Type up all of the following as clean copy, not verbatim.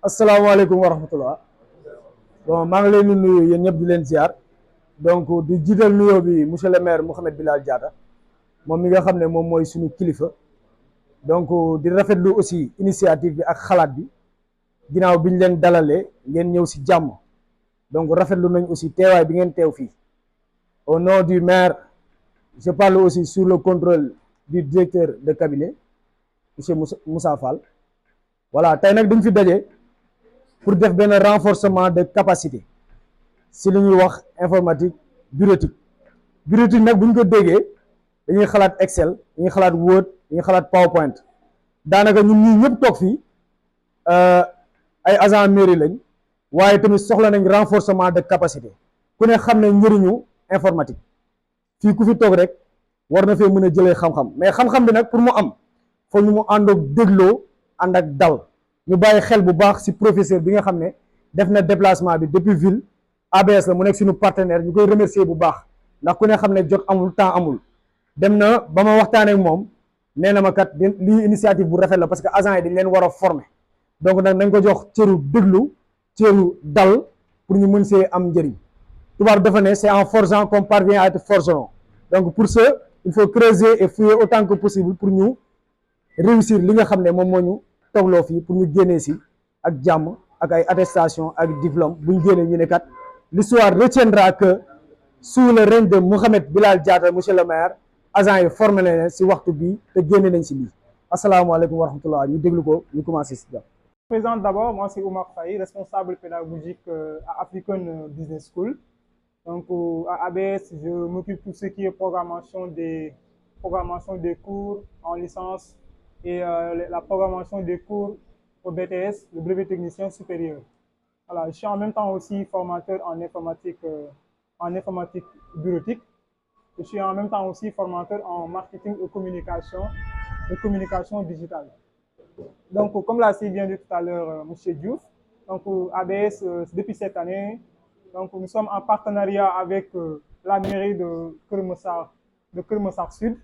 asalaamaaleykum wa rahmatullah. Bon maa ngi leen di nuyu yéen ñëpp di leen ziar donc di jiital nuyoo bi monsieur le maire Mouhamed Bilal Diatta moom mi nga xam ne moom mooy suñu kilifa donc di rafetlu aussi initiative bi ak xalaat bi ginnaaw bi ñu leen dalalee ngeen ñëw si jàmm donc rafetlu nañ aussi teewaay bi ngeen teew fii au nom du maire je parle aussi sous le contrôle du directeur de cabinet monsieur Moussa Fall. Voilà tey nag dañ fi daje pour def benn renforcement de capacité si li ñuy wax informatique bureautique nag bu ñu ko déggee dañuy xalaat Excel dañuy xalaat Word dañuy xalaat PowerPoint daanaka ñun ñii ñëpp toog fii ay agent mairie lañ waaye tamit soxla nañ renforcement de capacité ku ne xam ne njëriñu informatique fii ku fi toog rek war na fee mën a jëlee xam-xam mais xam-xam bi nag pour mu am foog ñu mu àndoog dégloo ànd ak dal ñu bàyyi xel bu baax ci professeur bi nga xam ne def na déplacement bi depuis ville ABS la mu nekk suñu partenaire ñu koy remercier bu baax ndax ku ne xam ne jot amul temps amul dem na ba ma waxtaanee ak moom nee na ma kat lii initiative bu rafet la parce que agent yi dañ leen war a former donc nag nañ ko jox cëru déglu cëru dal pour ñu mën see am njëriñ tubaab dafa ne c'est en forgeant qu'on parvient à être forgeron donc pour ce il faut creuser et fouiller autant que possible pour ñu réussir li nga xam ne moom moo ñu toogloo fii pour ñu génnee si ak jàmm ak ay attestation ak diplôme bu ñu génnee ñu ne kat l'histoire retiendra que sous le règne de Mouhamed Bilal Diatta monsieur le maire agent yi formé na leen si waxtu bii te génne nañ si bii asalaamaaleykum wa rahmatullah ñu déglu ko ñu commencé si jàmm. Présent d'abord, moi c'est Oumar Faye, responsable pédagogique à African Business School. Donc à ABS, je m'occupe de tout ce qui est programmation des cours en licence et la programmation des cours au BTS, le brevet technicien supérieur. Voilà, je suis en même temps aussi formateur en informatique bureautique. Je suis en même temps aussi formateur en marketing et communication digitale. Donc, comme l'a si bien dit tout à l'heure M. Diouf, donc ABS, depuis cette année, donc nous sommes en partenariat avec la mairie de Keur-Massar Sud,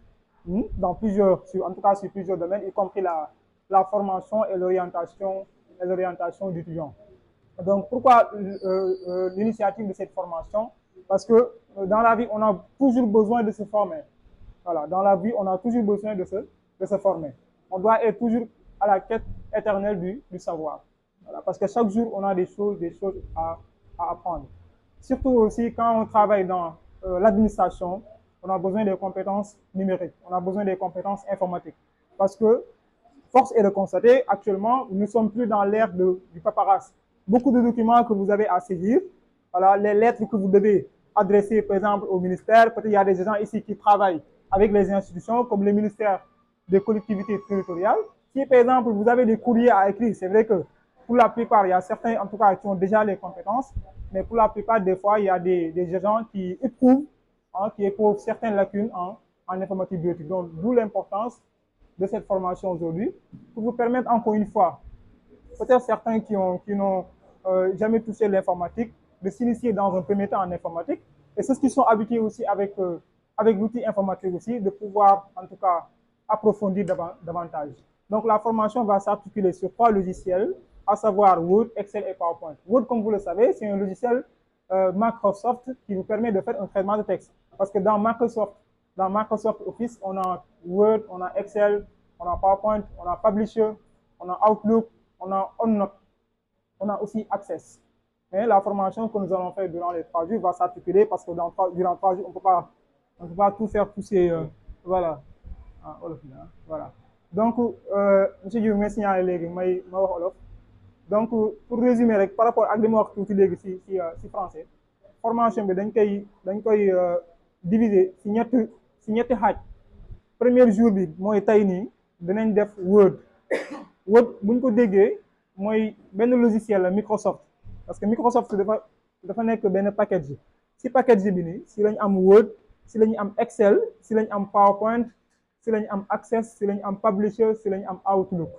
dans plusieurs, en tout cas sur plusieurs domaines, y compris la formation et l'orientation d'étudiants. Donc, pourquoi l'initiative de cette formation? Parce que dans la vie, on a toujours besoin de se former. Voilà, dans la vie, on a toujours besoin de se former. On doit être toujours à la quête éternelle du savoir. Voilà, parce que chaque jour, on a des choses à apprendre. Surtout aussi quand on travaille dans l'administration, on a besoin des compétences numériques, on a besoin des compétences informatiques. Parce que, force est de constater, actuellement, nous ne sommes plus dans l'ère du paperasse. Beaucoup de documents que vous avez à saisir, voilà, les lettres que vous devez adresser, par exemple, au ministère, peut-être il y a des gens ici qui travaillent avec les institutions, comme le ministère des collectivités territoriales. Si, par exemple, vous avez des courriers à écrire, c'est vrai que pour la plupart, il y a certains, en tout cas, qui ont déjà les compétences, mais pour la plupart, des fois, il y a des gens qui éprouvent certaines lacunes en informatique bureautique. Donc, d'où l'importance de cette formation aujourd'hui, pour vous permettre, encore une fois, peut-être certains qui n'ont jamais touché l'informatique, de s'initier dans un premier temps en informatique, et ceux qui sont habitués aussi avec l'outil informatique aussi, de pouvoir, en tout cas, approfondir davantage. Donc, la formation va s'articuler sur 3 logiciels, à savoir Word, Excel et PowerPoint. Word, comme vous le savez, c'est un logiciel Microsoft qui vous permet de faire un traitement de texte. Parce que dans Microsoft Office, on a Word, on a Excel, on a PowerPoint, on a Publisher, on a Outlook, on a OneNote, on a aussi Access. Mais la formation que nous allons faire durant les 3 jours va s'articuler parce que durant 3 jours, on ne peut pas tout faire, tous ces... voilà. Voilà. Donc, monsieur Diouf nga signalé léegi ma wax olof donc pour résumer rek par rapport ak li ma wax tuuti léegi si français formation bi dañ koy diviser si ñetti xaaj. Premier jour bi mooy tey nii dinañ def Word buñ ko déggee mooy benn logiciel la Microsoft parce que Microsoft dafa nekk benn package si package bi nii si lañ am Word si lañ am Excel si lañ am PowerPoint si lañ am Access si lañ am Publisher si lañ am Outlook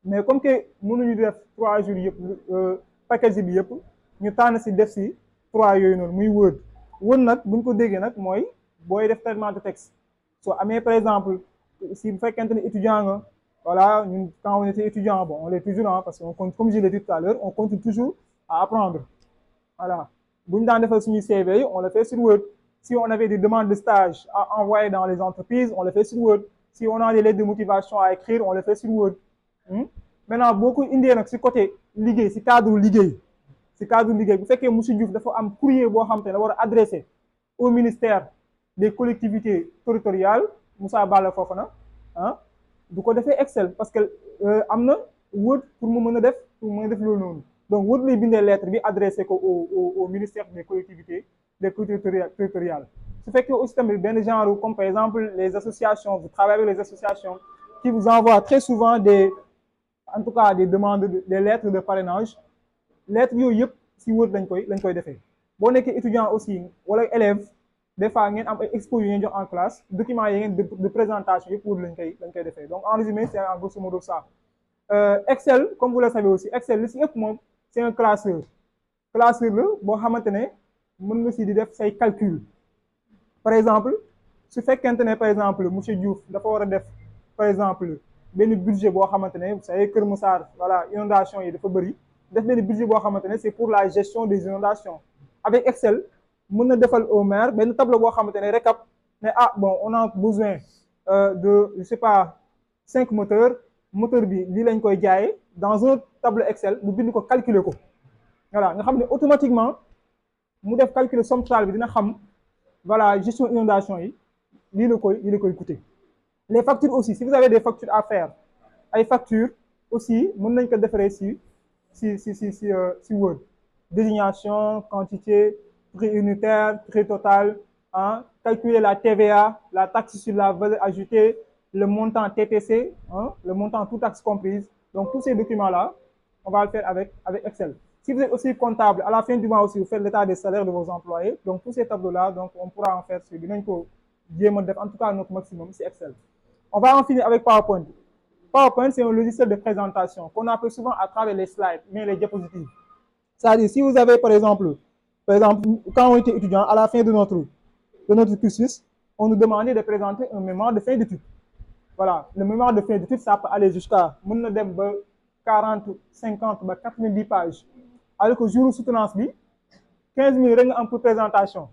mais comme que mënuñu def 3 jours yëpp package bi yëpp ñu tànn si def si 3 yooyu noonu muy Word nag buñ ko déggee nag mooy booy def traitement de texte soo amee par exemple si bu fekkente ne étudiant nga Voilà, quand on était étudiant, bon, on l'est toujours, hein, parce que comme je l'ai dit tout à l'heure, on continue toujours à apprendre. Voilà. Bu ñu daan defal suñu CV, on le fait sur Word. Si on avait des demandes de stage à envoyer dans les entreprises, on le fait sur Word. Si on a des lettres de motivation à écrire, on le fait sur Word. Hmm? Maintenant boo ko indee nag si côté liggéey si cadre liggéey si cadre liggéey bu fekkee monsieur Diouf dafa am courrier boo xam te ne war a adressé au ministère des collectivités territoriales Moussa Balla Fofana ah du ko defee Excel parce que am na Word pour mu mën a def loolu noonu donc Word lay bindee lettre bi adressé ko au ministère des collectivités territoriales su fekkee aussi tamit benn genre comme par exemple les associations vous travaillez avec les associations qui vous envoient très souvent en tout cas des demandes des lettres de parrainage lettres yooyu yëpp si Word lañ koy defee boo nekkee étudiant aussi wala élève des fois ngeen am ay expo yu ngeen jox en classe documents yi ngeen de présentation yëpp Word lañ koy defee donc en résumé c'est en grosso modo ça Excel comme vous le savez aussi Excel li si ëpp moom c'est un classeur la boo xamante ne mën nga si di def say calcul par exemple su fekkente ne par exemple monsieur Diouf dafa war a def par exemple benn budget boo xamante ne vous savez Kër Massar voilà inondation yi dafa bëri def benn budget boo xamante ne c'est pour la gestion des inondations avec Excel mën na defal au maire benn tableau boo xamante ne récap ne ah bon on a besoin de je sais pas 5 moteurs moteur bi lii lañ koy jaayee dans un tableau Excel mu bind ko calculer ko voilà nga xam ne automatiquement mu def calcul somme totale bi dina xam voilà gestion inondation yi lii la koy coûter les factures aussi si vous avez des factures à faire ay factures aussi mën nañ ko defaree si Word désignation quantité prix unitaire prix total hein, calculer la TVA la taxe sur la valeur ajoutée le montant TTC hein, le montant toute taxe comprise donc tous ces documents là on va le faire avec Excel. Si vous êtes aussi comptable, à la fin du mois aussi, vous faites l'état des salaires de vos employés. Donc, tous ces tableaux-là, donc, on pourra en faire sur en tout cas, notre maximum, c'est Excel. On va en finir avec PowerPoint. PowerPoint, c'est un logiciel de présentation qu'on appelle souvent à travers les slides, mais les diapositives. C'est-à-dire, si vous avez, par exemple, quand on était étudiant, à la fin de notre cursus, on nous demandait de présenter un mémoire de fin d'études. Voilà, le mémoire de fin d'études, ça peut aller jusqu'à 40, 50, 90 pages. Alors que jour soutenance bi 15 minutes rek nga am pour présentation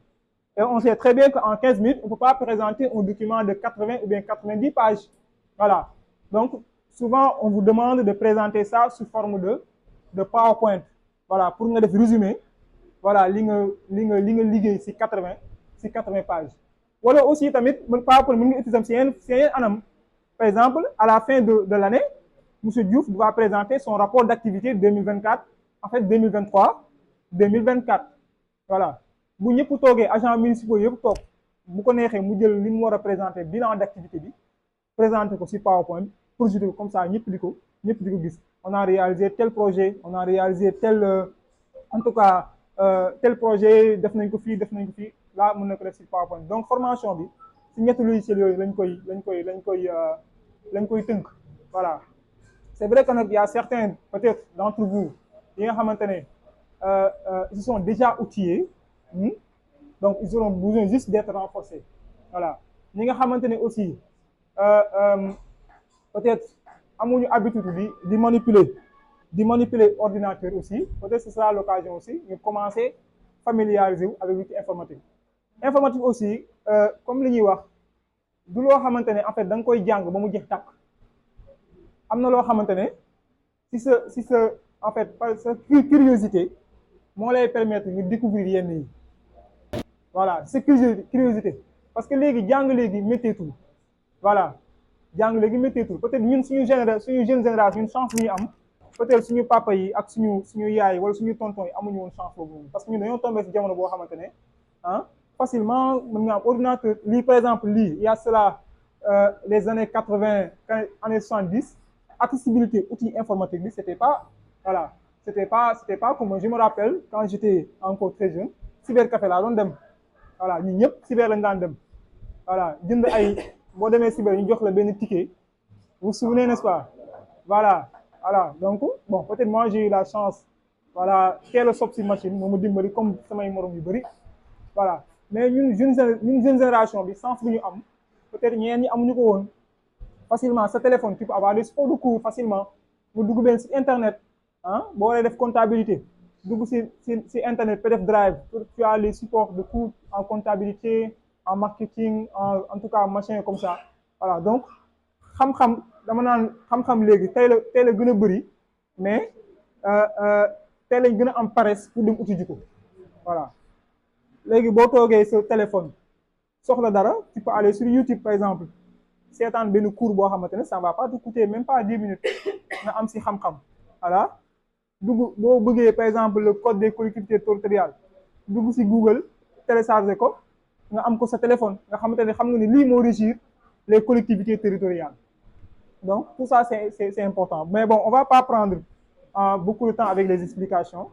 et on sait très bien qu'en 15 minutes on peut pas présenter un document de 80 ou bien 90 pages voilà donc souvent on vous demande de présenter ça sous forme de PowerPoint voilà pour nga def résumé voilà li nga liggéey si 80 pages wala aussi tamit PowerPoint mën nga utiliser si yeneen anam par exemple à la fin de l'année monsieur Diouf va présenter son rapport d'activité 2024 en fait 2023 2024 voilà bu ñëpp toogee agents municipaux yëpp toog bu ko neexee mu jël li mu war a présenter bilan d'activité bi présenter ko ci PowerPoint projeté ko comme ça ñëpp di ko gis on a réalisé tel projet on a réalisé tel en tout cas tel projet def nañ ko fii là mën na ko def ci PowerPoint donc formation bi ci ñetti logiciels yooyu lañ koy tënk voilà c'est vrai que nag y a certains peut-être d'entre vous yi nga xamante ne ils sont déjà outillés donc ils auront besoin juste d'être renforcés voilà ñi nga xamante ne aussi peut-être amuñu habitude di manipuler ordinateur aussi peut-être ce sera l'occasion aussi ñu commencer familiariser wu avec l'outil informatique aussi comme li ñuy wax du loo xamante ne en fait da nga koy jàng ba mu jeex tàkk am na loo xamante ne si sa en fait par sa curiosité moo lay permettre ñu découvrir yenn yi voilà c'est curiosité parce que léegi jàng léegi métteetul voilà jàng léegi métteetul peut-être ñun suñu jeune génération ñun chance bi ñu am peut-être suñu papa yi ak suñu yaay wala suñu tonton yi amuñu woon chance boobu parce que ñun dañoo tombé si jamono boo xamante ne ah facilement mën nga am ordinateur lii par exemple lii il y a cela les années 80 années 70 accessibilité outils informatiques bi c'était pas voilà c'était pas comme je me rappelle quand j'étais encore très jeune cybercafé laa doon dem voilà ñun ñëpp cyber lañ daan dem voilà jënd ay boo demee cyber ñu jox la benn ticket vous vous souvenez n'est-ce pas voilà donc bon peut-être moi j'ai eu la chance voilà teel a sob si machine moo ma dimbali comme samay morom yu bëri voilà mais ñun jeune génération bi sens bi ñu am peut-être ñeneen ñi amuñu ko woon facilement ce téléphone, tu peux avoir des supports de cours facilement. Vous dugg benn site internet, hein, boo waree def comptabilité, dugg si internet, PDF Drive, tu as les supports de cours en comptabilité, en marketing, en tout cas machin comme ça. Voilà, donc xam-xam dama naan xam-xam léegi tey la gën a bëri, mais tey lañ gën a am paresse pour dem uti ji ko. Voilà, léegi boo toogee sa téléphone soxla dara, tu peux aller sur YouTube par exemple, seetaan benn cours boo xamante ne ça va pas te coûter même pas 10 minutes nga am si xam-xam. Voilà, dugg boo bëggee par exemple le code des collectivités territoriales, dugg si Google télécharger ko nga am ko sa téléphone nga xamante ne xam nga ni lii moo régir les collectivités territoriales. Donc tout ça c'est important, mais bon, on va pas prendre beaucoup de temps avec les explications.